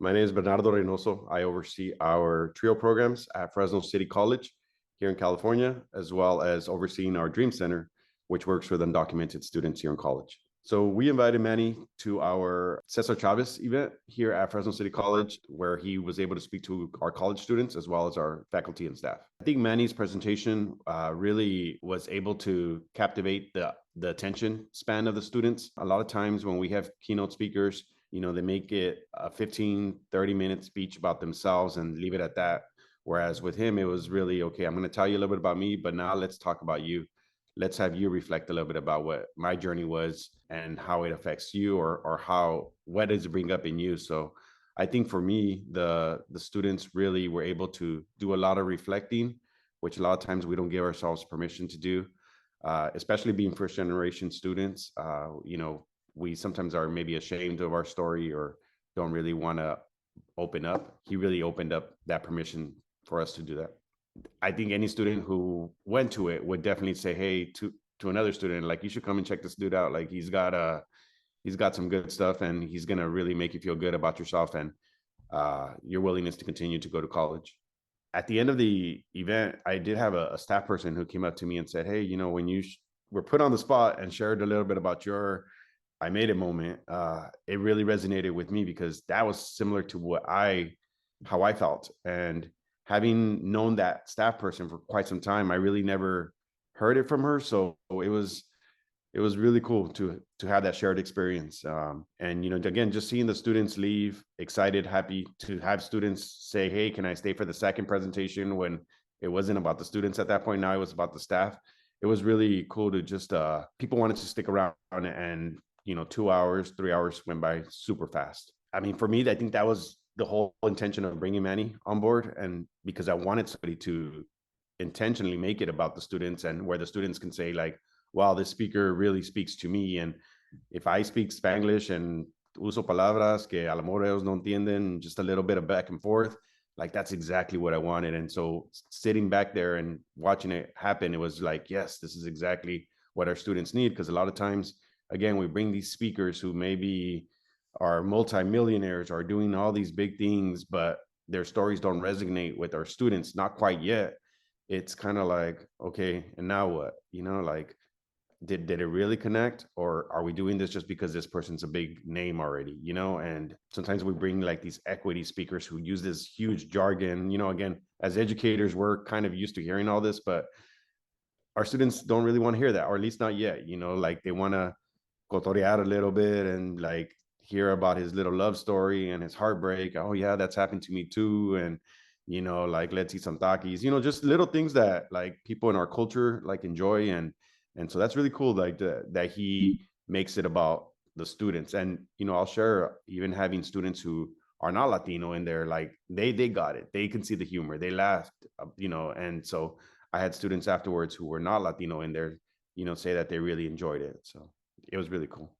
My name is Bernardo Reynoso. I oversee our trio programs at Fresno City College here in California, as well as overseeing our Dream Center, which works with undocumented students here in college. So we invited Manny to our Cesar Chavez event here at Fresno City College, where he was able to speak to our college students as well as our faculty and staff. I think Manny's presentation really was able to captivate the attention span of the students. A lot of times when we have keynote speakers, they make it a 15, 30-minute speech about themselves and leave it at that. Whereas with him, it was really, okay, I'm going to tell you a little bit about me, but now let's talk about you. Let's have you reflect a little bit about what my journey was and how it affects you, or what does it bring up in you. So I think for me, the students really were able to do a lot of reflecting, which a lot of times we don't give ourselves permission to do, especially being first generation students. We sometimes are maybe ashamed of our story or don't really want to open up. He really opened up that permission for us to do that. I think any student who went to it would definitely say, hey, to another student, like, you should come and check this dude out. Like, he's got some good stuff, and he's gonna really make you feel good about yourself and your willingness to continue to go to college. At the end of the event, I did have a staff person who came up to me and said, hey, when you were put on the spot and shared a little bit about your I made it moment, it really resonated with me, because that was similar to how I felt. And having known that staff person for quite some time, I really never heard it from her. So it was really cool to have that shared experience. And again, just seeing the students leave excited, happy, to have students say, hey, can I stay for the second presentation, when it wasn't about the students at that point. Now it was about the staff. It was really cool to just people wanted to stick around, and 2 hours, 3 hours went by super fast. I mean, for me, I think that was the whole intention of bringing Manny on board, and because I wanted somebody to intentionally make it about the students, and where the students can say, like, wow, this speaker really speaks to me. And if I speak Spanglish and uso palabras que a lo mejor ellos no entienden, just a little bit of back and forth, like, that's exactly what I wanted. And so sitting back there and watching it happen, it was like, yes, this is exactly what our students need. Because a lot of times, again, we bring these speakers who maybe are multimillionaires, are doing all these big things, but their stories don't resonate with our students, not quite yet. It's kind of like, okay, and now what? Like, did it really connect, or are we doing this just because this person's a big name already? And sometimes we bring like these equity speakers who use this huge jargon. Again, as educators, we're kind of used to hearing all this, but our students don't really want to hear that, or at least not yet. Like, they want to cotorear a little bit and like hear about his little love story and his heartbreak. Oh yeah, that's happened to me too. And like, let's eat some takis, just little things that like people in our culture like enjoy. And so that's really cool, like that he makes it about the students. And I'll share, even having students who are not Latino in there, like they got it, they can see the humor, they laughed, and so I had students afterwards who were not Latino in there, say that they really enjoyed it. So it was really cool.